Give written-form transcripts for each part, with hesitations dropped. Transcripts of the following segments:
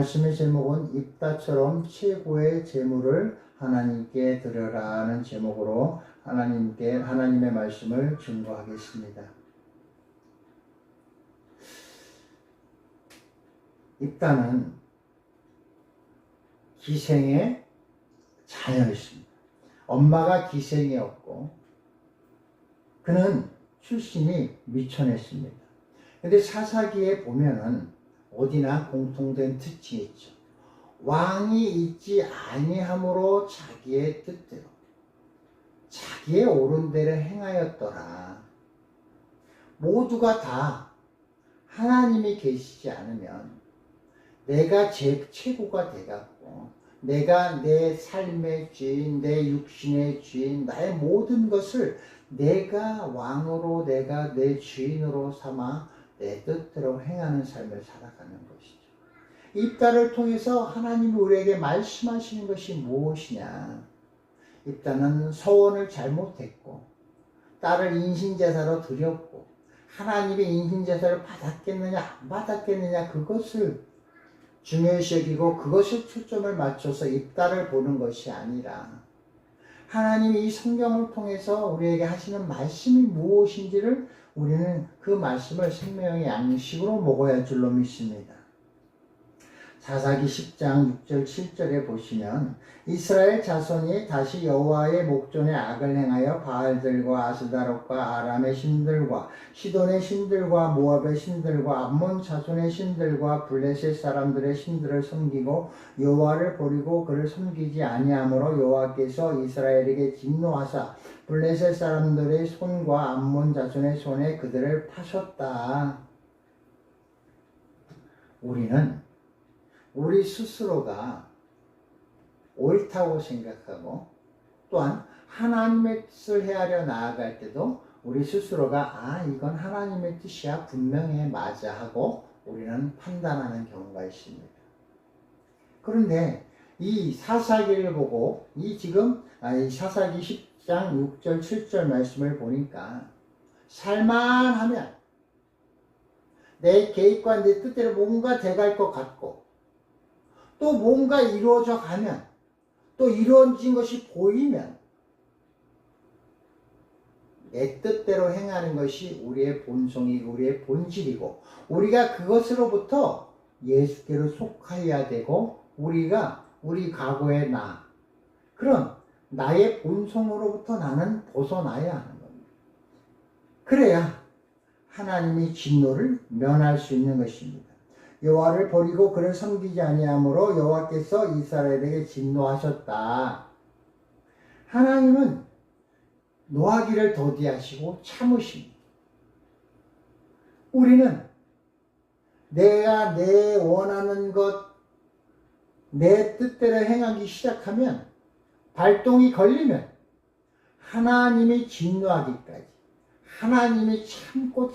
말씀의 제목은 입다처럼 최고의 제물을 하나님께 드려라는 제목으로 하나님의 말씀을 증거하겠습니다. 입다는 기생의 자녀였습니다. 엄마가 기생이었고 그는 출신이 미천했습니다. 그런데 사사기에 보면은 어디나 공통된 특징이 있죠. 왕이 있지 아니함으로 자기의 뜻대로 자기의 옳은 대로 행하였더라. 모두가 다 하나님이 계시지 않으면 내가 최고가 돼갖고 내가 내 삶의 주인, 내 육신의 주인, 나의 모든 것을 내가 왕으로, 내가 내 주인으로 삼아 내 뜻대로 행하는 삶을 살아가는 것이죠. 입다를 통해서 하나님이 우리에게 말씀하시는 것이 무엇이냐? 입다는 서원을 잘못했고 딸을 인신제사로 드렸고 하나님의 인신제사를 받았겠느냐 안 받았겠느냐 그것을 중요시 여기고 그것에 초점을 맞춰서 입다를 보는 것이 아니라 하나님이 이 성경을 통해서 우리에게 하시는 말씀이 무엇인지를 우리는 그 말씀을 생명의 양식으로 먹어야 할 줄로 믿습니다. 사사기 10장 6절 7절에 보시면 이스라엘 자손이 다시 여호와의 목전에 악을 행하여 바알들과 아스다롯과 아람의 신들과 시돈의 신들과 모압의 신들과 암몬 자손의 신들과 블레셋 사람들의 신들을 섬기고 여호와를 버리고 그를 섬기지 아니하므로 여호와께서 이스라엘에게 진노하사 블레셋 사람들의 손과 암몬 자손의 손에 그들을 파셨다. 우리는 우리 스스로가 옳다고 생각하고 또한 하나님의 뜻을 헤아려 나아갈 때도 우리 스스로가 이건 하나님의 뜻이야 분명해 맞아 하고 우리는 판단하는 경우가 있습니다. 그런데 이 사사기를 보고 이 사사기 10장 6절 7절 말씀을 보니까 살만하면 내 계획과 내 뜻대로 뭔가 돼갈 것 같고 또 뭔가 이루어져 가면 또 이루어진 것이 보이면 내 뜻대로 행하는 것이 우리의 본성이고 우리의 본질이고 우리가 그것으로부터 예수께로 속하여야 되고 우리 과거의 나 그런 나의 본성으로부터 나는 벗어나야 하는 겁니다. 그래야 하나님이 진노를 면할 수 있는 것입니다. 여호와를 버리고 그를 섬기지 아니하므로 여호와께서 이스라엘에게 진노하셨다. 하나님은 노하기를 더디하시고 참으십니다. 우리는 내가 내 원하는 것, 내 뜻대로 행하기 시작하면 발동이 걸리면 하나님이 진노하기까지 하나님이 참고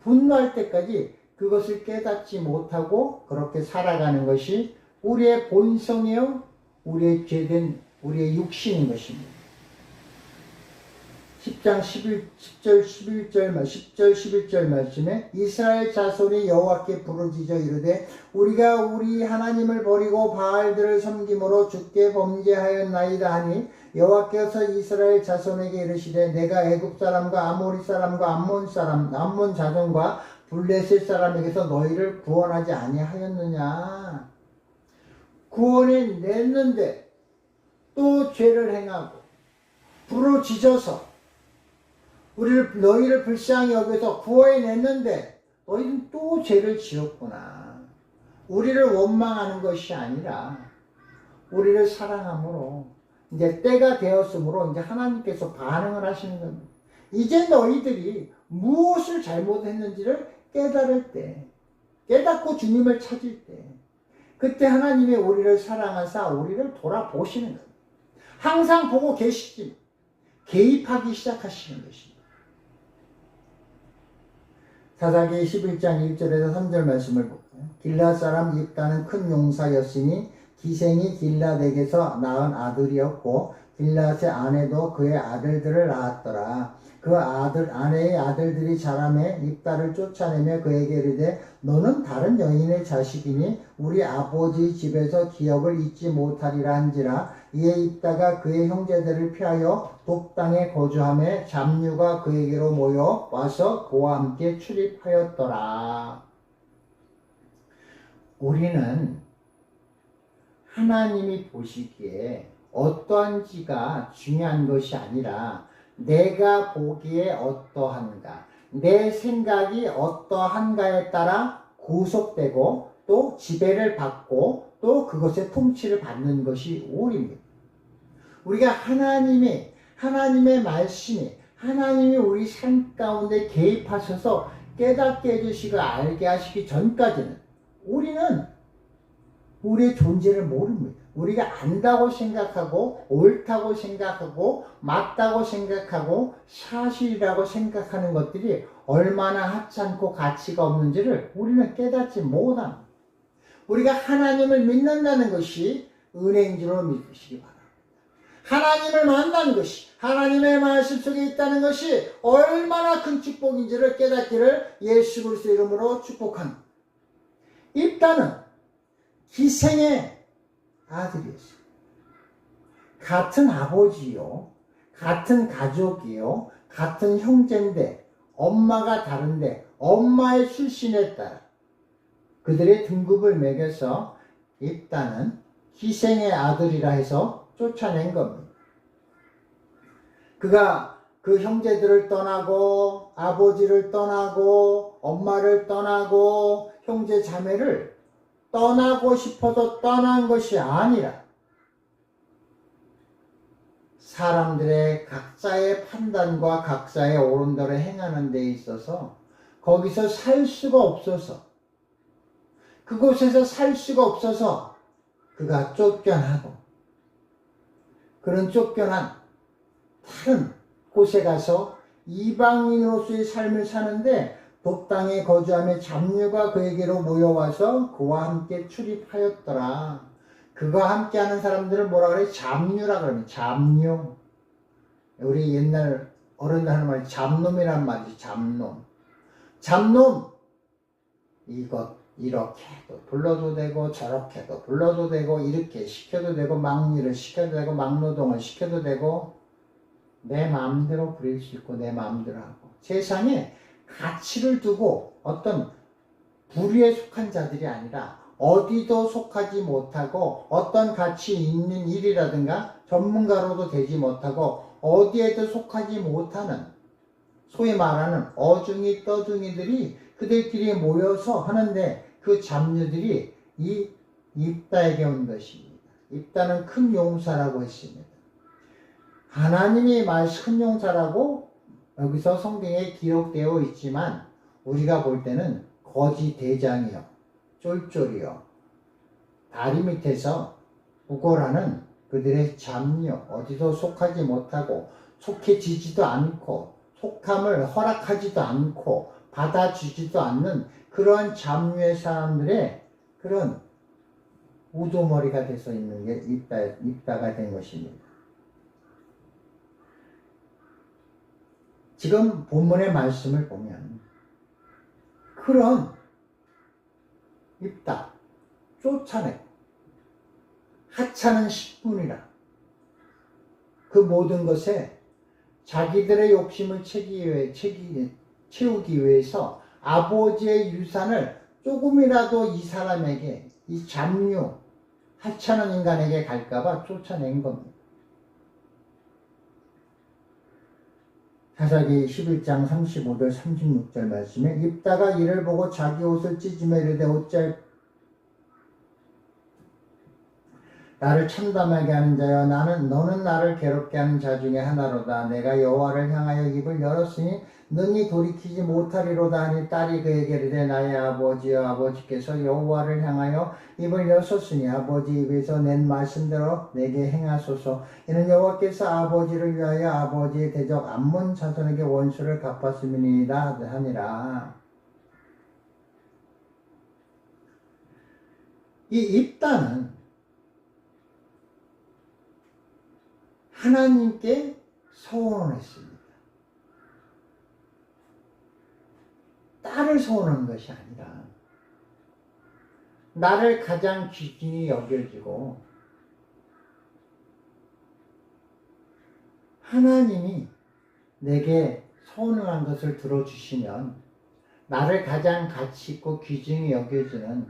분노할 때까지 그것을 깨닫지 못하고 그렇게 살아가는 것이 우리의 본성이요 우리의 죄된 우리의 육신인 것입니다. 10장 10절 11절 말씀에 이스라엘 자손이 여호와께 부르짖어 이르되 우리가 우리 하나님을 버리고 바알들을 섬김으로 주께 범죄하였나이다 하니 여호와께서 이스라엘 자손에게 이르시되 내가 애굽 사람과 아모리 사람과 암몬 자손과 블레셋 사람에게서 너희를 구원하지 아니하였느냐. 구원해 냈는데 또 죄를 행하고 부르짖어서 너희를 불쌍히 여겨서 구원해냈는데 너희는 또 죄를 지었구나. 우리를 원망하는 것이 아니라 우리를 사랑함으로 이제 때가 되었으므로 이제 하나님께서 반응을 하시는 겁니다. 이제 너희들이 무엇을 잘못했는지를 깨달을 때, 깨닫고 주님을 찾을 때 그때 하나님이 우리를 사랑하사 우리를 돌아보시는 겁니다. 항상 보고 계시지 개입하기 시작하시는 것입니다. 사사기 11장 1절에서 3절 말씀을 볼까요? 길앗 사람 입다는 큰 용사였으니 기생이 길앗에게서 낳은 아들이었고 길앗의 아내도 그의 아들들을 낳았더라. 그 아내의 아들들이 자라매 입다를 쫓아내며 그에게 이르되 너는 다른 여인의 자식이니 우리 아버지 집에서 기업을 잊지 못하리라 한지라. 이에 입다가 그의 형제들을 피하여 돕당에 거주하며 잡류가 그에게로 모여 와서 그와 함께 출입하였더라. 우리는 하나님이 보시기에 어떠한지가 중요한 것이 아니라 내가 보기에 어떠한가, 내 생각이 어떠한가에 따라 구속되고 또 지배를 받고 또 그것의 통치를 받는 것이 옳입니다. 우리가 하나님의 말씀이 하나님이 우리 삶 가운데 개입하셔서 깨닫게 해주시고 알게 하시기 전까지는 우리는 우리의 존재를 모릅니다. 우리가 안다고 생각하고 옳다고 생각하고 맞다고 생각하고 사실이라고 생각하는 것들이 얼마나 하찮고 가치가 없는지를 우리는 깨닫지 못합니다. 우리가 하나님을 믿는다는 것이 은혜인 줄로 믿으시기 바랍니다. 하나님을 만나는 것이 하나님의 말씀 속에 있다는 것이 얼마나 큰 축복인지를 깨닫기를 예수 그리스도 이름으로 축복합니다. 입다는 기생의 아들이었어요. 같은 아버지요, 같은 가족이요, 같은 형제인데 엄마가 다른데 엄마의 출신에 따라 그들의 등급을 매겨서 입다는 기생의 아들이라 해서 쫓아낸 겁니다. 그가 그 형제들을 떠나고 아버지를 떠나고 엄마를 떠나고 형제 자매를 떠나고 싶어서 떠난 것이 아니라 사람들의 각자의 판단과 각자의 옳은 대로 행하는 데 있어서 거기서 살 수가 없어서 그곳에서 살 수가 없어서 그가 쫓겨나고 그런 쫓겨난 다른 곳에 가서 이방인으로서의 삶을 사는데 돕당에 거주하며 잡류가 그에게로 모여와서 그와 함께 출입하였더라. 그가 함께하는 사람들을 뭐라 그래? 잡류라 그러면 잡류. 우리 옛날 어른들 하는 말이 잡놈이란 말이지. 잡놈. 잡놈. 이것 이렇게도 불러도 되고 저렇게도 불러도 되고 이렇게 시켜도 되고 막일을 시켜도 되고 막노동을 시켜도 되고 내 마음대로 부릴 수 있고 내 마음대로 하고 세상에 가치를 두고 어떤 부류에 속한 자들이 아니라 어디도 속하지 못하고 어떤 가치 있는 일이라든가 전문가로도 되지 못하고 어디에도 속하지 못하는 소위 말하는 어중이 떠중이들이 그들끼리 모여서 하는데 그 잡류들이 이 입다에게 온 것입니다. 입다는 큰 용사라고 했습니다. 하나님이 큰 용사라고 여기서 성경에 기록되어 있지만 우리가 볼 때는 거지 대장이요, 쫄쫄이요, 다리 밑에서 우골하는 그들의 잡류, 어디도 속하지 못하고 속해지지도 않고 속함을 허락하지도 않고 받아주지도 않는 그러한 잡류의 사람들의 그런 우두머리가 돼서 있는 게 입다가 된 것입니다. 지금 본문의 말씀을 보면 그런 입다, 쫓아내고 하찮은 신분이라 그 모든 것에 자기들의 욕심을 채우기 위해서 아버지의 유산을 조금이라도 이 사람에게, 이 잡류, 하찮은 인간에게 갈까봐 쫓아낸 겁니다. 사사기 11장 35절 36절 말씀에 입다가 이를 보고 자기 옷을 찢으며 이르되 어찌할 나를 참담하게 하는 자여 너는 나를 괴롭게 하는 자 중에 하나로다. 내가 여호와를 향하여 입을 열었으니 능히 돌이키지 못하리로다 하니 딸이 그에게 이르되 나의 아버지여 아버지께서 여호와를 향하여 입을 여셨으니 아버지 입에서 낸 말씀대로 내게 행하소서. 이는 여호와께서 아버지를 위하여 아버지의 대적 암몬 자손에게 원수를 갚았음이니이다 하니라. 이 입다는 하나님께 서원을 했습니다. 딸을 소원하는 것이 아니라 나를 가장 귀중히 여겨주고 하나님이 내게 소원한 것을 들어주시면 나를 가장 가치 있고 귀중히 여겨주는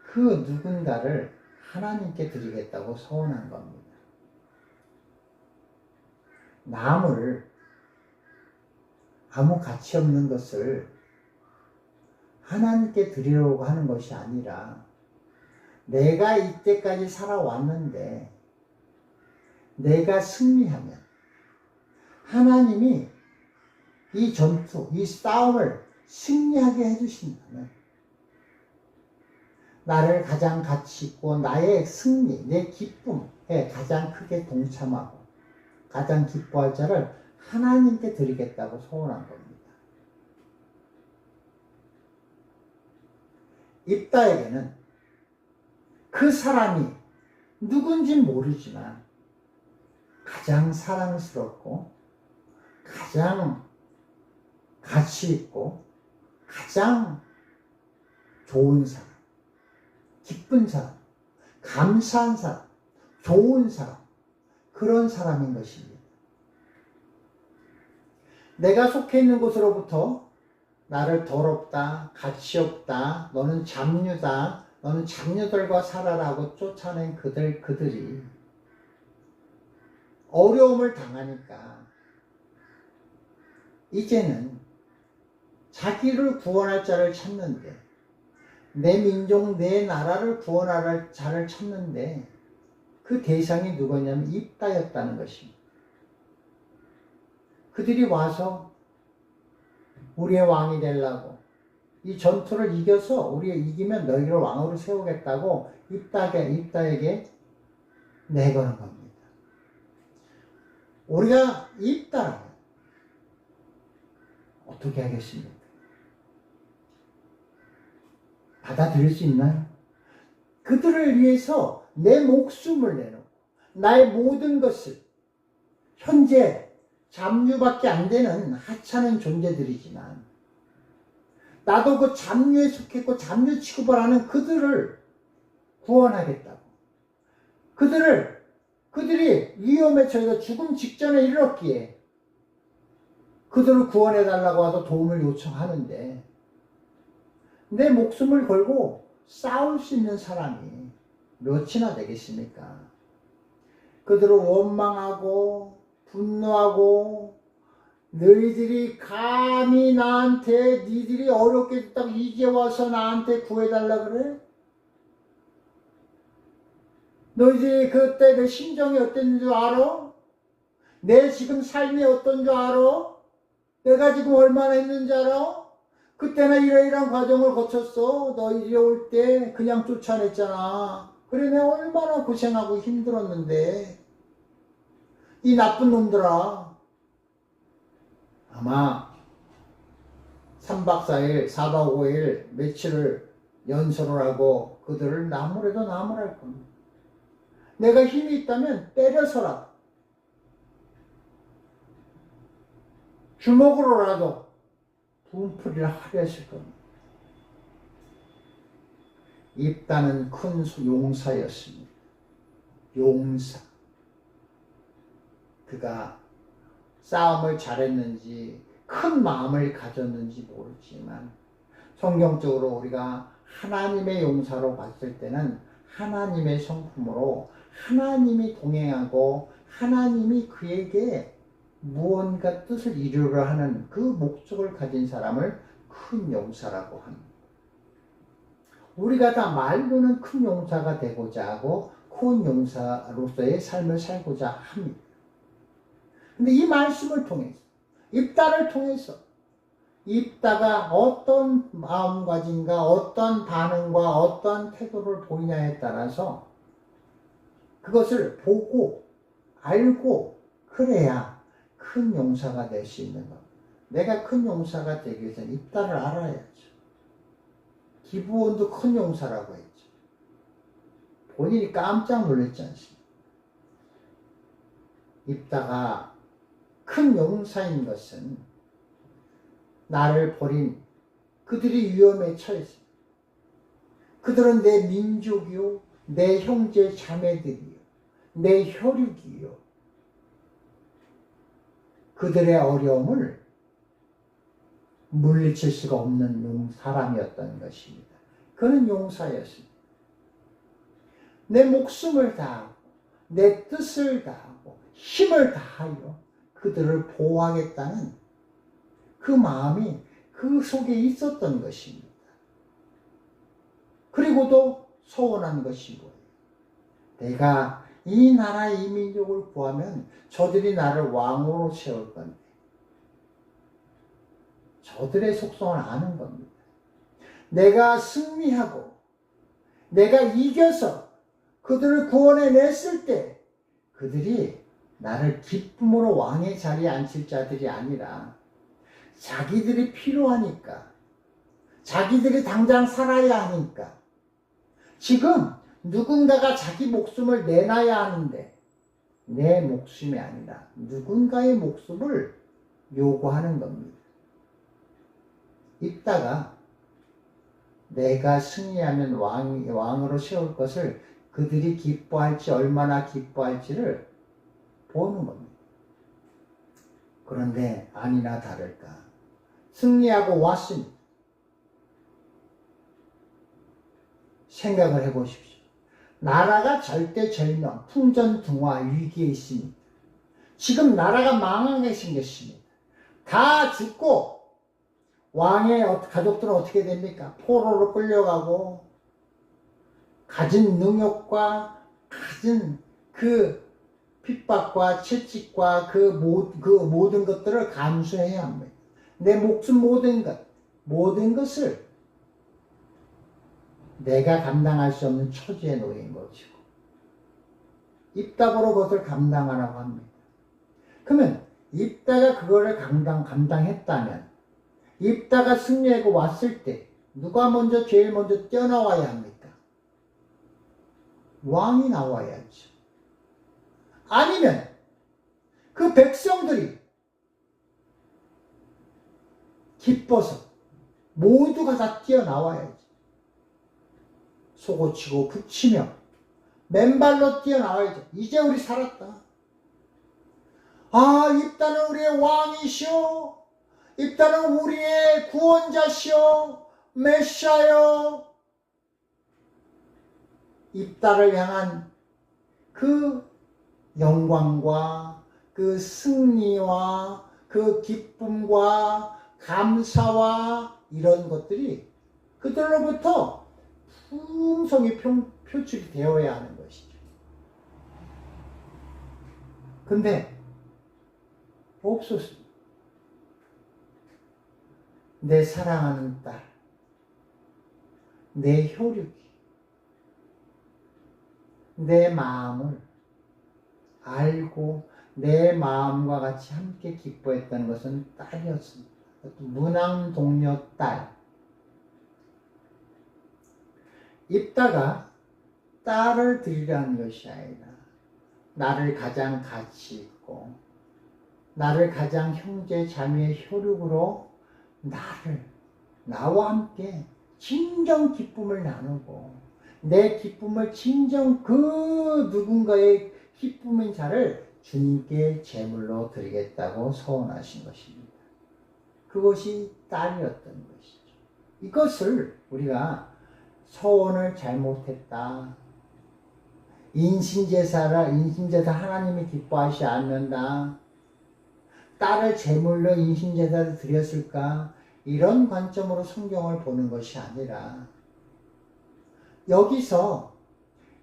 그 누군가를 하나님께 드리겠다고 소원한 겁니다. 남을 아무 가치 없는 것을 하나님께 드리려고 하는 것이 아니라 내가 이때까지 살아왔는데 내가 승리하면 하나님이 이 전투, 이 싸움을 승리하게 해주신다면 나를 가장 가치 있고 나의 승리, 내 기쁨에 가장 크게 동참하고 가장 기뻐할 자를 하나님께 드리겠다고 소원한 겁니다. 입다에게는 그 사람이 누군지 모르지만 가장 사랑스럽고 가장 가치 있고 가장 좋은 사람, 기쁜 사람, 감사한 사람, 좋은 사람, 그런 사람인 것입니다. 내가 속해 있는 곳으로부터 나를 더럽다, 가치 없다, 너는 잡류다, 너는 잡류들과 살아라고 쫓아낸 그들이 어려움을 당하니까 이제는 자기를 구원할 자를 찾는데 내 민족, 내 나라를 구원할 자를 찾는데 그 대상이 누구냐면 입다였다는 것입니다. 그들이 와서 우리의 왕이 되려고 이 전투를 이겨서 우리가 이기면 너희를 왕으로 세우겠다고 입다에게 내거는 겁니다. 우리가 입다라면 어떻게 하겠습니까? 받아들일 수 있나요? 그들을 위해서 내 목숨을 내놓고 나의 모든 것을 현재 잡류밖에 안 되는 하찮은 존재들이지만 나도 그 잡류에 속했고 잡류 취급을 하는 그들을 구원하겠다고 그들이 위험에 처해서 죽음 직전에 이르렀기에 그들을 구원해달라고 와서 도움을 요청하는데 내 목숨을 걸고 싸울 수 있는 사람이 몇이나 되겠습니까? 그들을 원망하고 분노하고 너희들이 감히 나한테 니들이 어렵게 됐다고 이제 와서 나한테 구해달라 그래? 너희들이 그때 내 심정이 어땠는 줄 알아? 내 지금 삶이 어떤 줄 알아? 내가 지금 얼마나 했는지 알아? 그때는 이러이러한 과정을 거쳤어. 너희들이 올 때 그냥 쫓아냈잖아. 그래 내가 얼마나 고생하고 힘들었는데 이 나쁜 놈들아. 아마 3박 4일, 4박 5일 며칠을 연설을 하고 그들을 나무래도 나무랄 겁니다. 내가 힘이 있다면 때려서라도 주먹으로라도 분풀이를 하려 했을 겁니다. 입다는 큰 용사였습니다. 용사. 그가 싸움을 잘했는지 큰 마음을 가졌는지 모르지만 성경적으로 우리가 하나님의 용사로 봤을 때는 하나님의 성품으로 하나님이 동행하고 하나님이 그에게 무언가 뜻을 이루려 하는 그 목적을 가진 사람을 큰 용사라고 합니다. 우리가 다 말로는 큰 용사가 되고자 하고 큰 용사로서의 삶을 살고자 합니다. 근데 이 말씀을 통해서 입다를 통해서 입다가 어떤 마음가짐과 어떤 반응과 어떤 태도를 보이냐에 따라서 그것을 보고 알고 그래야 큰 용사가 될 수 있는 겁니다. 내가 큰 용사가 되기 위해서는 입다를 알아야죠. 기브온도 큰 용사라고 했죠. 본인이 깜짝 놀랐지 않습니까? 입다가 큰 용사인 것은 나를 버린 그들이 위험에 처했습니다. 그들은 내 민족이요, 내 형제 자매들이요, 내 혈육이요. 그들의 어려움을 물리칠 수가 없는 사람이었던 것입니다. 그는 용사였습니다. 내 목숨을 다하고 내 뜻을 다하고 힘을 다하여 그들을 보호하겠다는 그 마음이 그 속에 있었던 것입니다. 그리고도 서원한 것이 뭐예요? 내가 이 나라 이 민족을 구하면 저들이 나를 왕으로 세울 건데, 저들의 속성을 아는 겁니다. 내가 승리하고 내가 이겨서 그들을 구원해냈을 때 그들이 나를 기쁨으로 왕의 자리에 앉힐 자들이 아니라 자기들이 필요하니까, 자기들이 당장 살아야 하니까, 지금 누군가가 자기 목숨을 내놔야 하는데 내 목숨이 아니라 누군가의 목숨을 요구하는 겁니다. 이따가 내가 승리하면 왕으로 세울 것을 그들이 기뻐할지, 얼마나 기뻐할지를 보는 겁니다. 그런데 아니나 다를까, 승리하고 왔습니다. 생각을 해보십시오. 나라가 절대절명, 풍전등화 위기에 있습니다. 지금 나라가 망하게 생겼습니다. 다 죽고 왕의 가족들은 어떻게 됩니까? 포로로 끌려가고 가진 능욕과 가진 그 핍박과 채찍과 그 모든 것들을 감수해야 합니다. 내 목숨 모든 것을 내가 감당할 수 없는 처지에 놓인 것이고, 입다보로 그것을 감당하라고 합니다. 그러면 입다가 그거를 감당했다면, 입다가 승리하고 왔을 때 누가 제일 먼저 뛰어나와야 합니까? 왕이 나와야죠. 아니면 그 백성들이 기뻐서 모두가 다 뛰어나와야지. 쏘고치고 붙이며 맨발로 뛰어나와야죠. 이제 우리 살았다. 아, 입다는 우리의 왕이시오. 입다는 우리의 구원자시오. 메시아요. 입다를 향한 그 영광과 그 승리와 그 기쁨과 감사와 이런 것들이 그들로부터 풍성히 표출이 되어야 하는 것이죠. 근데 없었습니다. 내 사랑하는 딸, 내 혈육이 내 마음을 알고 내 마음과 같이 함께 기뻐했다는 것은 딸이었습니다. 문왕 동료 딸. 입다가 딸을 드리라는 것이 아니라 나를 가장 가치 있고 나를 가장 형제 자매의 혈육으로 나와 함께 진정 기쁨을 나누고 내 기쁨을 진정 그 누군가의 기쁨인 자를 주님께 제물로 드리겠다고 서원하신 것입니다. 그것이 딸이었던 것이죠. 이것을 우리가 서원을 잘못했다, 인신제사 하나님이 기뻐하시지 않는다, 딸을 제물로 인신제사를 드렸을까, 이런 관점으로 성경을 보는 것이 아니라 여기서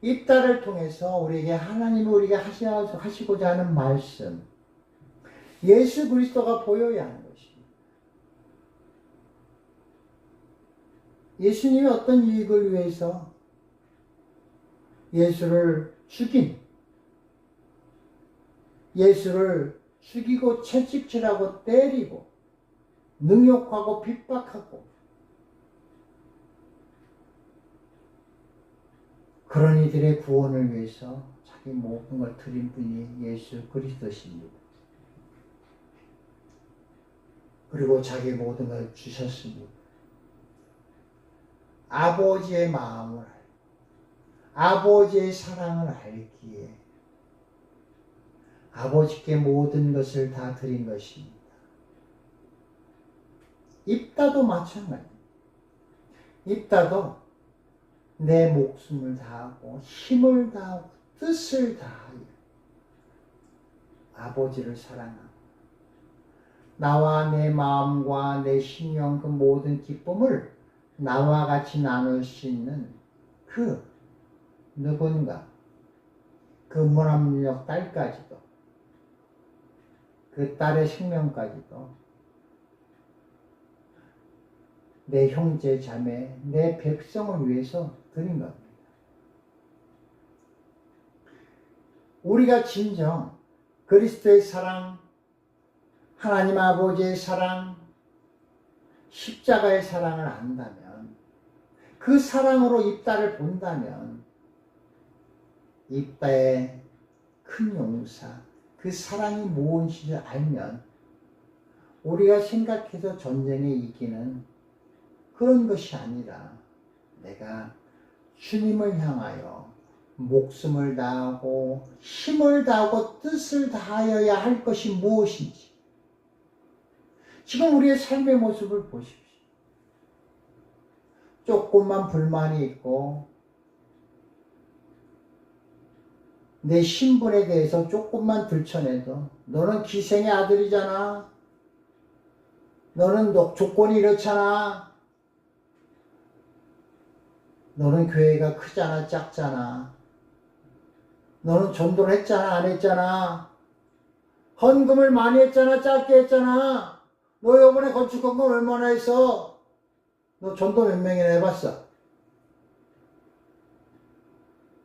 입다를 통해서 우리에게 하나님이 우리에게 하시고자 하는 말씀, 예수 그리스도가 보여야 하는 것입니다. 예수님이 어떤 이익을 위해서 예수를 죽이고 채찍질하고 때리고 능욕하고 핍박하고 그런 이들의 구원을 위해서 자기 모든 걸 드린 분이 예수 그리스도십니다. 그리고 자기 모든 걸 주셨습니다. 아버지의 마음을 알고 아버지의 사랑을 알기에 아버지께 모든 것을 다 드린 것입니다. 입다도 마찬가지입니다. 입다도 내 목숨을 다하고 힘을 다하고 뜻을 다하여 아버지를 사랑하고 나와 내 마음과 내 심령 그 모든 기쁨을 나와 같이 나눌 수 있는 그 누군가 그 무함력 딸까지도 그 딸의 생명까지도 내 형제 자매 내 백성을 위해서 드린 겁니다. 우리가 진정 그리스도의 사랑 하나님 아버지의 사랑 십자가의 사랑을 안다면 그 사랑으로 입다를 본다면 입다의 큰 용사 그 사랑이 무엇인지 알면 우리가 생각해서 전쟁에 이기는 그런 것이 아니라 내가 주님을 향하여 목숨을 다하고 힘을 다하고 뜻을 다하여야 할 것이 무엇인지 지금 우리의 삶의 모습을 보십시오. 조금만 불만이 있고 내 신분에 대해서 조금만 들춰내도 너는 기생의 아들이잖아. 너는 조건이 이렇잖아. 너는 교회가 크잖아 작잖아. 너는 전도를 했잖아 안 했잖아. 헌금을 많이 했잖아 작게 했잖아. 너 이번에 건축 헌금 얼마나 했어? 너 전도 몇 명이나 해봤어?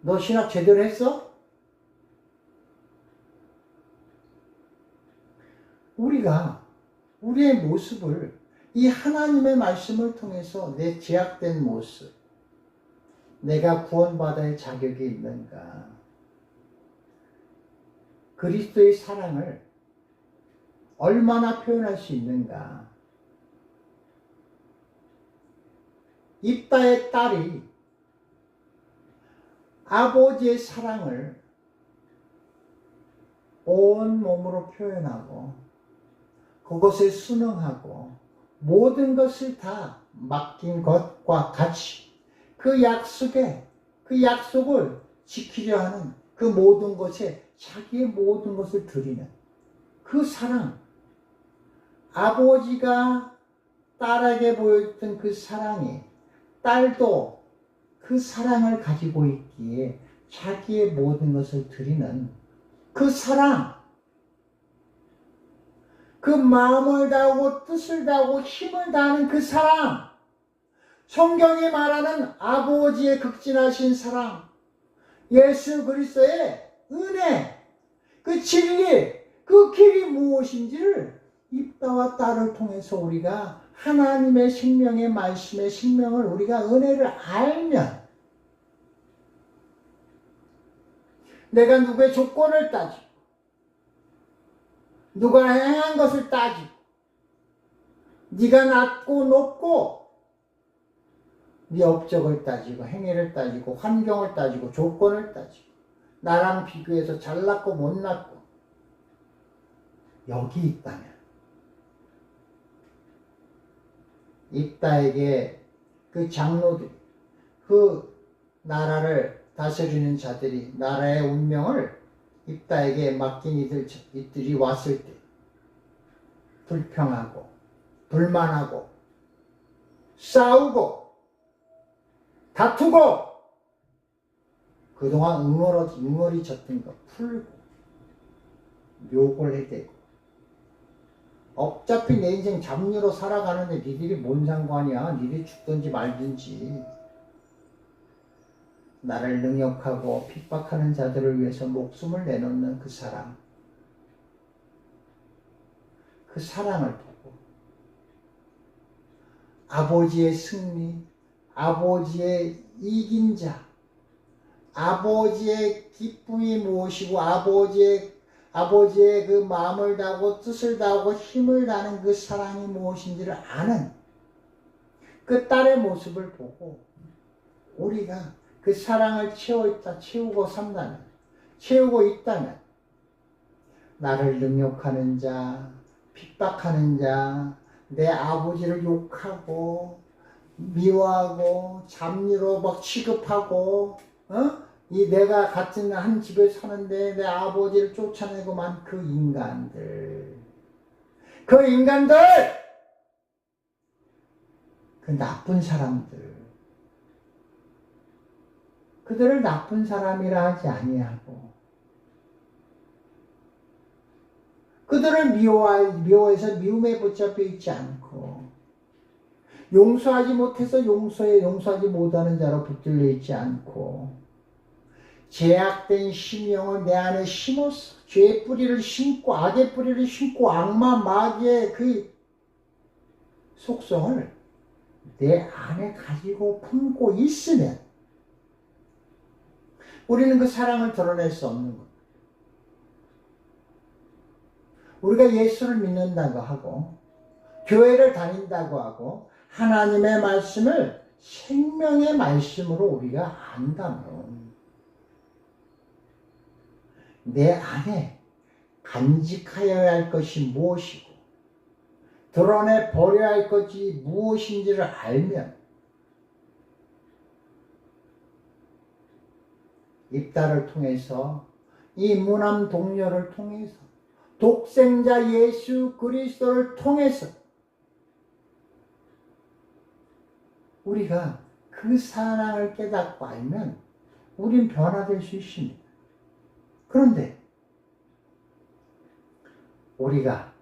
너 신학 제대로 했어? 우리가 우리의 모습을 이 하나님의 말씀을 통해서 내 제약된 모습 내가 구원받을 자격이 있는가 그리스도의 사랑을 얼마나 표현할 수 있는가 입다의 딸이 아버지의 사랑을 온 몸으로 표현하고 그것에 순응하고 모든 것을 다 맡긴 것과 같이 그 약속을 지키려 하는 그 모든 것에 자기의 모든 것을 드리는 그 사랑 아버지가 딸에게 보였던 그 사랑이 딸도 그 사랑을 가지고 있기에 자기의 모든 것을 드리는 그 사랑 그 마음을 다하고 뜻을 다하고 힘을 다하는 그 사랑 성경이 말하는 아버지의 극진하신 사랑 예수 그리스도의 은혜 그 진리 그 길이 무엇인지를 입다와 딸을 통해서 우리가 하나님의 생명의 말씀의 생명을 우리가 은혜를 알면 내가 누구의 조건을 따지고 누가 행한 것을 따지고 네가 낮고 높고 네 업적을 따지고 행위를 따지고 환경을 따지고 조건을 따지고 나랑 비교해서 잘났고 못났고 여기 있다면 입다에게 그 장로들이 그 나라를 다스리는 자들이 나라의 운명을 입다에게 맡긴 이들이 왔을 때 불평하고 불만하고 싸우고 다투고 그동안 응어리 졌던 거 풀고 욕을 해대고 어차피 내 인생 잡류로 살아가는데 니들이 뭔 상관이야. 니들이 죽든지 말든지. 나를 능욕하고 핍박하는 자들을 위해서 목숨을 내놓는 그 사랑. 그 사랑을 보고 아버지의 승리, 아버지의 이긴 자, 아버지의 기쁨이 무엇이고 아버지의 그 마음을 다하고 뜻을 다하고 힘을 다하는 그 사랑이 무엇인지를 아는 그 딸의 모습을 보고 우리가 그 사랑을 채우고 산다면, 채우고 있다면, 나를 능욕하는 자, 핍박하는 자, 내 아버지를 욕하고, 미워하고, 잡리로 막 취급하고, 이 내가 같은 한 집에 사는데 내 아버지를 쫓아내고만 그 인간들, 그 나쁜 사람들, 그들을 나쁜 사람이라 하지 아니하고, 그들을 미워해서 미움에 붙잡혀 있지 않고, 용서하지 못해서 용서하지 못하는 자로 붙들려 있지 않고, 제약된 심령을 내 안에 심어서 죄의 뿌리를 심고 악의 뿌리를 심고 악마 마귀의 그 속성을 내 안에 가지고 품고 있으면 우리는 그 사랑을 드러낼 수 없는 것. 우리가 예수를 믿는다고 하고 교회를 다닌다고 하고 하나님의 말씀을 생명의 말씀으로 우리가 안다면 내 안에 간직하여야 할 것이 무엇이고 드러내 버려야 할 것이 무엇인지를 알면 입다를 통해서 이 무남 동료를 통해서 독생자 예수 그리스도를 통해서 우리가 그 사랑을 깨닫고 알면 우린 변화될 수 있습니다. 그런데 우리가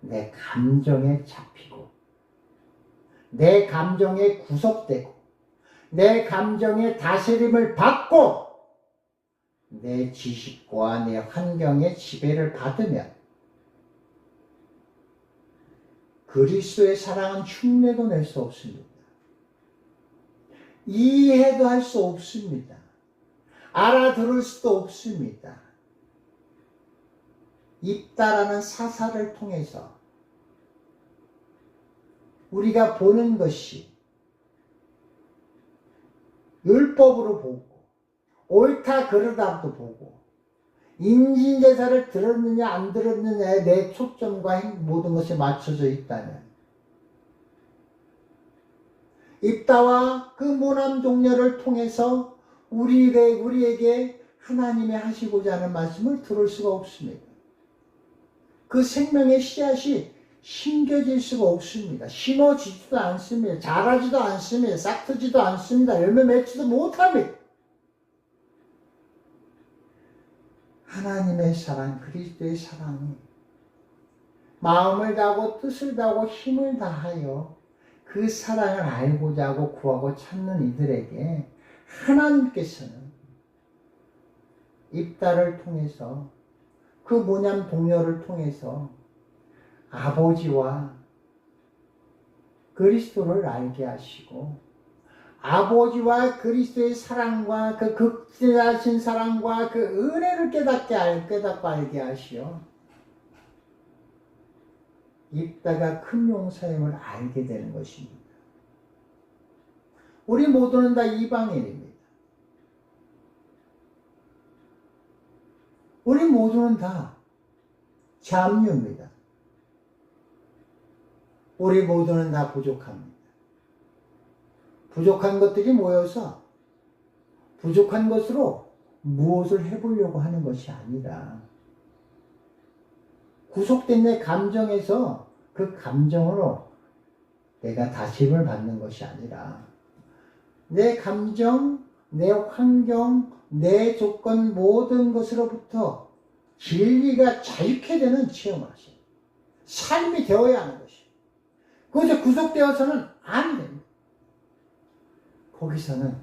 내 감정에 잡히고 내 감정에 구속되고 내 감정의 다스림을 받고 내 지식과 내 환경의 지배를 받으면 그리스도의 사랑은 흉내도 낼 수 없습니다. 이해도 할 수 없습니다. 알아들을 수도 없습니다. 입다라는 사사를 통해서 우리가 보는 것이 율법으로 보고 옳다 그르다도 보고 인진제사를 들었느냐 안 들었느냐에 내 초점과 모든 것이 맞춰져 있다면 입다와 그 모남 종려를 통해서 우리에게 하나님이 하시고자 하는 말씀을 들을 수가 없습니다. 그 생명의 씨앗이 심겨질 수가 없습니다. 심어지지도 않습니다. 자라지도 않습니다. 싹트지도 않습니다. 열매 맺지도 못합니다. 하나님의 사랑, 그리스도의 사랑이 마음을 다하고 뜻을 다하고 힘을 다하여 그 사랑을 알고자 하고 구하고 찾는 이들에게 하나님께서는 입다를 통해서 그 모남 동료를 통해서 아버지와 그리스도를 알게 하시고 아버지와 그리스도의 사랑과 그 극진하신 사랑과 그 은혜를 깨닫고 알게 하시어 입다가 큰 용사임을 알게 되는 것입니다. 우리 모두는 다 이방인입니다. 우리 모두는 다 잡류입니다. 우리 모두는 다 부족합니다. 부족한 것들이 모여서 부족한 것으로 무엇을 해보려고 하는 것이 아니라 구속된 내 감정에서 그 감정으로 내가 다짐을 받는 것이 아니라 내 감정, 내 환경, 내 조건 모든 것으로부터 진리가 자유케 되는 체험을 하셔요. 삶이 되어야 하는 것이에요. 거기서 구속되어서는 안 됩니다. 거기서는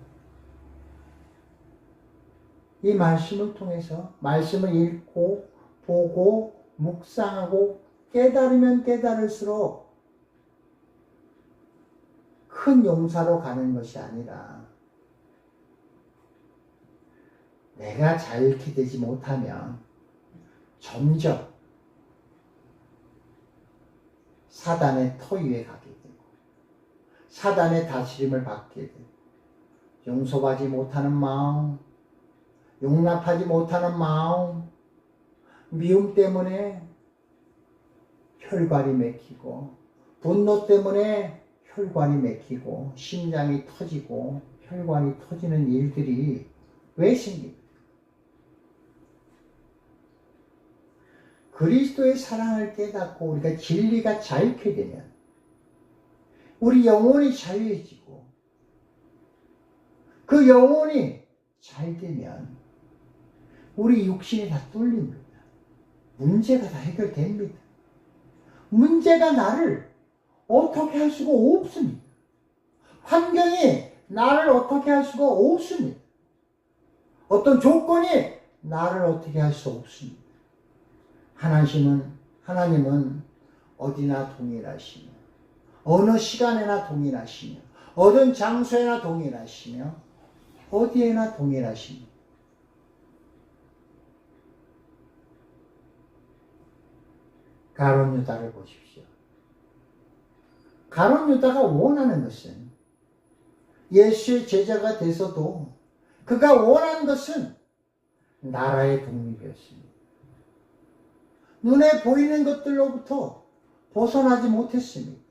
이 말씀을 통해서 말씀을 읽고 보고 묵상하고 깨달으면 깨달을수록 큰 용사로 가는 것이 아니라 내가 자유케 되지 못하면 점점 사단의 터 위에 가게 되고 사단의 다스림을 받게 되고 용서하지 못하는 마음, 용납하지 못하는 마음, 미움 때문에 혈관이 막히고, 분노 때문에 혈관이 막히고, 심장이 터지고, 혈관이 터지는 일들이 왜 생깁니까? 그리스도의 사랑을 깨닫고 우리가 진리가 자유케 되면 우리 영혼이 자유해지고 그 영혼이 잘 되면 우리 육신이 다 뚫립니다. 문제가 다 해결됩니다. 문제가 나를 어떻게 할 수가 없습니다. 환경이 나를 어떻게 할 수가 없습니다. 어떤 조건이 나를 어떻게 할 수 없습니다. 하나님은 어디나 동일하시며 어느 시간에나 동일하시며 어떤 장소에나 동일하시며 어디에나 동일하십니다. 가룟 유다를 보십시오. 가룟 유다가 원하는 것은 예수의 제자가 돼서도 그가 원하는 것은 나라의 독립이었습니다. 눈에 보이는 것들로부터 벗어나지 못했습니다.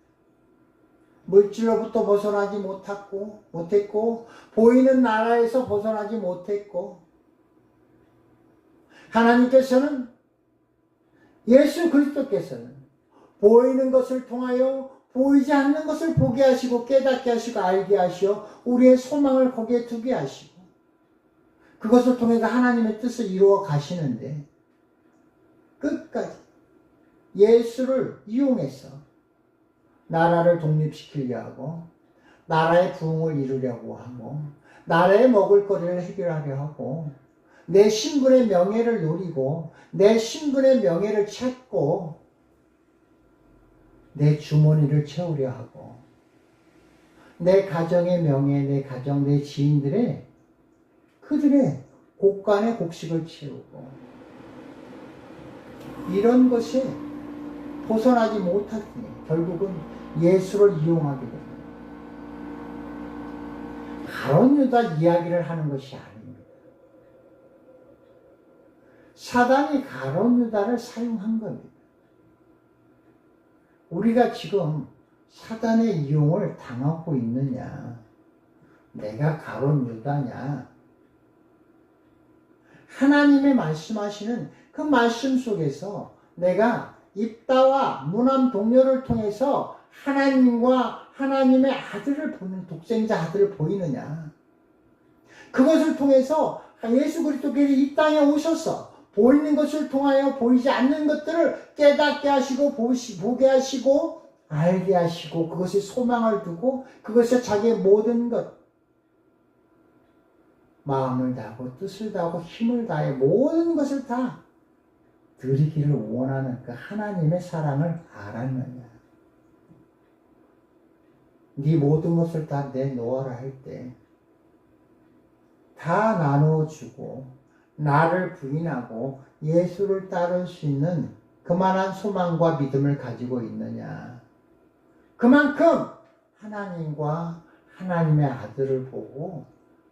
물질로부터 벗어나지 못했고 보이는 나라에서 벗어나지 못했고 하나님께서는 예수 그리스도께서는 보이는 것을 통하여 보이지 않는 것을 보게 하시고 깨닫게 하시고 알게 하시어 우리의 소망을 거기에 두게 하시고 그것을 통해서 하나님의 뜻을 이루어 가시는데 끝까지 예수를 이용해서 나라를 독립시키려 하고 나라의 부흥을 이루려고 하고 나라의 먹을거리를 해결하려 하고 내 신분의 명예를 노리고 내 신분의 명예를 찾고 내 주머니를 채우려 하고 내 가정의 명예, 내 가정, 내 지인들의 그들의 곡간의 곡식을 채우고 이런 것에 벗어나지 못하더니 결국은 예수를 이용하게 됩니다. 가룟 유다 이야기를 하는 것이 아닙니다. 사단이 가룟 유다를 사용한 겁니다. 우리가 지금 사단의 이용을 당하고 있느냐? 내가 가룟 유다냐? 하나님의 말씀하시는 그 말씀 속에서 내가 입다와 무남 동료를 통해서 하나님과 하나님의 아들을 보는 독생자 아들을 보이느냐? 그것을 통해서 예수 그리스도께서 이 땅에 오셔서 보이는 것을 통하여 보이지 않는 것들을 깨닫게 하시고 보게 하시고 알게 하시고 그것에 소망을 두고 그것에 자기의 모든 것 마음을 다하고 뜻을 다하고 힘을 다해 모든 것을 다 드리기를 원하는 그 하나님의 사랑을 알았느냐. 네 모든 것을 다 내놓아라 할 때 다 나누어주고 나를 부인하고 예수를 따를 수 있는 그만한 소망과 믿음을 가지고 있느냐. 그만큼 하나님과 하나님의 아들을 보고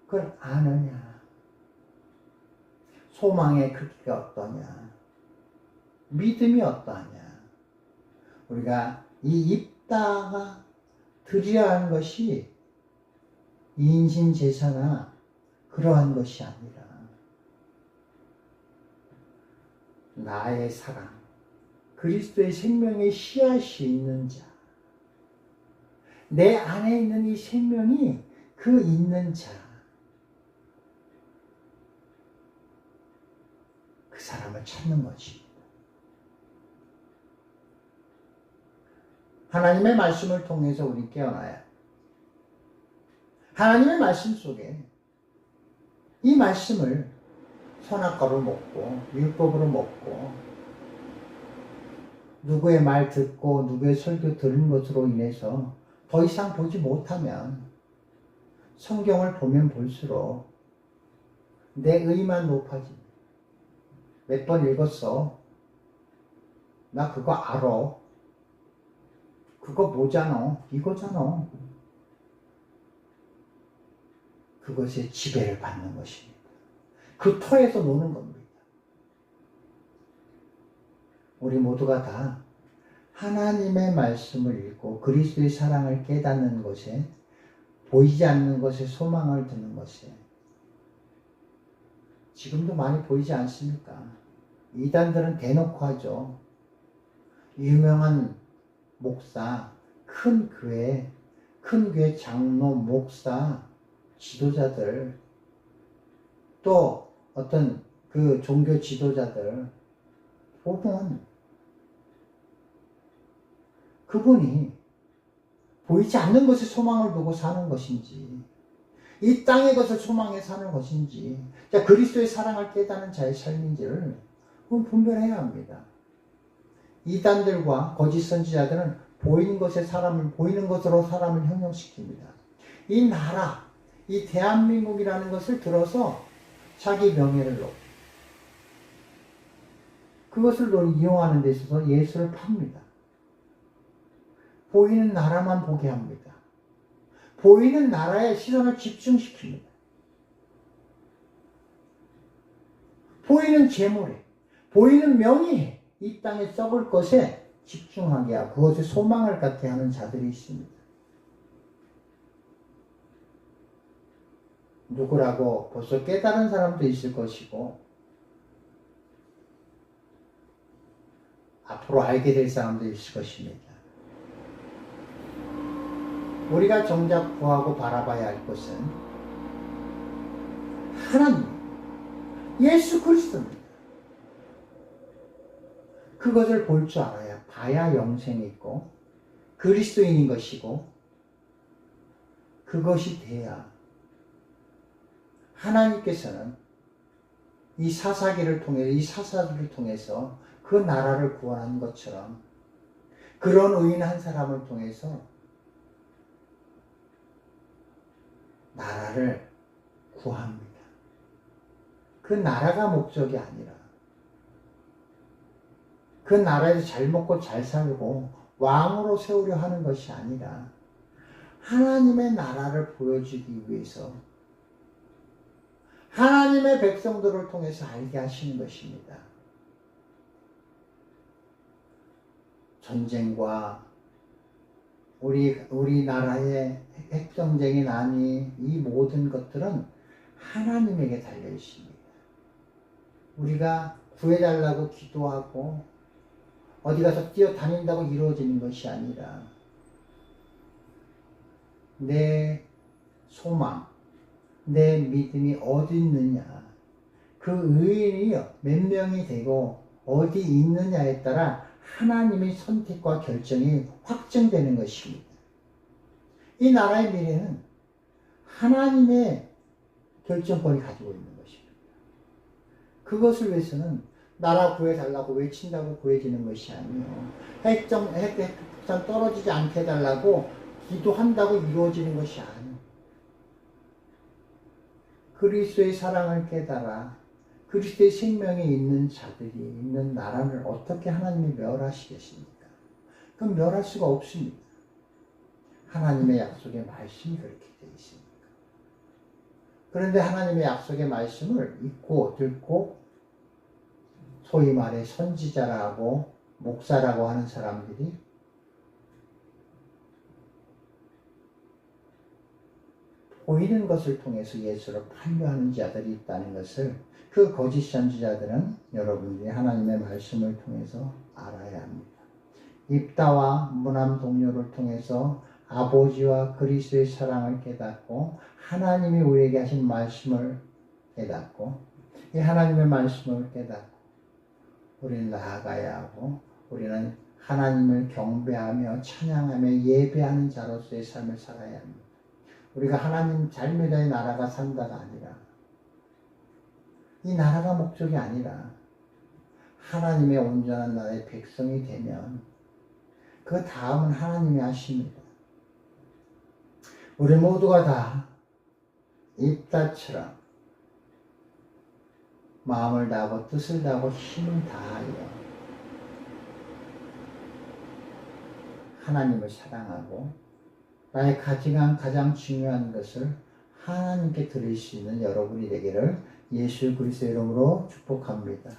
그걸 아느냐. 소망의 크기가 어떠냐. 믿음이 어떠하냐. 우리가 이 입다가 드려야 하는 것이 인신 제사나 그러한 것이 아니라 나의 사랑, 그리스도의 생명의 씨앗이 있는 자, 내 안에 있는 이 생명이 그 있는 자, 그 사람을 찾는 것입니다. 하나님의 말씀을 통해서 우리 깨어나야 하나님의 말씀 속에 이 말씀을 선악과로 먹고 율법으로 먹고 누구의 말 듣고 누구의 설교 들은 것으로 인해서 더 이상 보지 못하면 성경을 보면 볼수록 내 의만 높아집니다. 몇 번 읽었어. 나 그거 알아. 그거 뭐잖아. 이거잖아. 그것에 지배를 받는 것입니다. 그 터에서 노는 겁니다. 우리 모두가 다 하나님의 말씀을 읽고 그리스도의 사랑을 깨닫는 것에, 보이지 않는 것에 소망을 두는 것에, 지금도 많이 보이지 않습니까? 이단들은 대놓고 하죠. 유명한 목사, 큰 교회 장로, 목사, 지도자들, 또 어떤 그 종교 지도자들 보면 그분이 보이지 않는 것에 소망을 두고 사는 것인지, 이 땅의 것을 소망해 사는 것인지, 자, 그리스도의 사랑을 깨닫는 자의 삶인지를 분별해야 합니다. 이단들과 거짓 선지자들은 보이는 것으로 사람을 형용시킵니다. 이 나라, 이 대한민국이라는 것을 들어서 자기 명예를 놓고 그것을 이용하는 데 있어서 예수를 팝니다. 보이는 나라만 보게 합니다. 보이는 나라에 시선을 집중시킵니다. 보이는 재물에, 보이는 명예에, 이 땅에 썩을 것에 집중하게 하고 그것에 소망을 갖게 하는 자들이 있습니다. 누구라고 벌써 깨달은 사람도 있을 것이고 앞으로 알게 될 사람도 있을 것입니다. 우리가 정작 구하고 바라봐야 할 것은 하나님, 예수 그리스도입니다. 그것을 볼 줄 알아야, 봐야 영생이 있고 그리스도인인 것이고, 그것이 돼야 하나님께서는 이 사사기를 통해, 이 사사들을 통해서 그 나라를 구원한 것처럼 그런 의인 한 사람을 통해서 나라를 구합니다. 그 나라가 목적이 아니라 그 나라에서 잘 먹고 잘 살고 왕으로 세우려 하는 것이 아니라 하나님의 나라를 보여주기 위해서 하나님의 백성들을 통해서 알게 하시는 것입니다. 전쟁과 우리나라의 핵전쟁이 나니 이 모든 것들은 하나님에게 달려 있습니다. 우리가 구해달라고 기도하고 어디 가서 뛰어다닌다고 이루어지는 것이 아니라 내 소망, 내 믿음이 어디 있느냐, 그 의인이 몇 명이 되고 어디 있느냐에 따라 하나님의 선택과 결정이 확정되는 것입니다. 이 나라의 미래는 하나님의 결정권이 가지고 있는 것입니다. 그것을 위해서는 나라 구해달라고 외친다고 구해지는 것이 아니에요. 핵폭탄 떨어지지 않게 해달라고 기도한다고 이루어지는 것이 아니에요. 그리스도의 사랑을 깨달아 그리스도의 생명이 있는 자들이 있는 나라를 어떻게 하나님이 멸하시겠습니까? 그럼 멸할 수가 없습니다. 하나님의 약속의 말씀이 그렇게 되어 있습니다. 그런데 하나님의 약속의 말씀을 읽고 듣고 소위 말해 선지자라고 목사라고 하는 사람들이 보이는 것을 통해서 예수를 판매하는 자들이 있다는 것을, 그 거짓 선지자들은 여러분들이 하나님의 말씀을 통해서 알아야 합니다. 입다와 무남 동료를 통해서 아버지와 그리스도의 사랑을 깨닫고 하나님이 우리에게 하신 말씀을 깨닫고, 이 하나님의 말씀을 깨닫고 우리는 나아가야 하고, 우리는 하나님을 경배하며 찬양하며 예배하는 자로서의 삶을 살아야 합니다. 우리가 하나님 잘 믿어야 나라가 산다가 아니라, 이 나라가 목적이 아니라 하나님의 온전한 나라의 백성이 되면 그 다음은 하나님이 하십니다. 우리 모두가 다 입다처럼 마음을 다하고 뜻을 다하고 힘을 다하여 하나님을 사랑하고 나의 가장 중요한 것을 하나님께 드릴 수 있는 여러분이 되기를 예수 그리스도의 이름으로 축복합니다.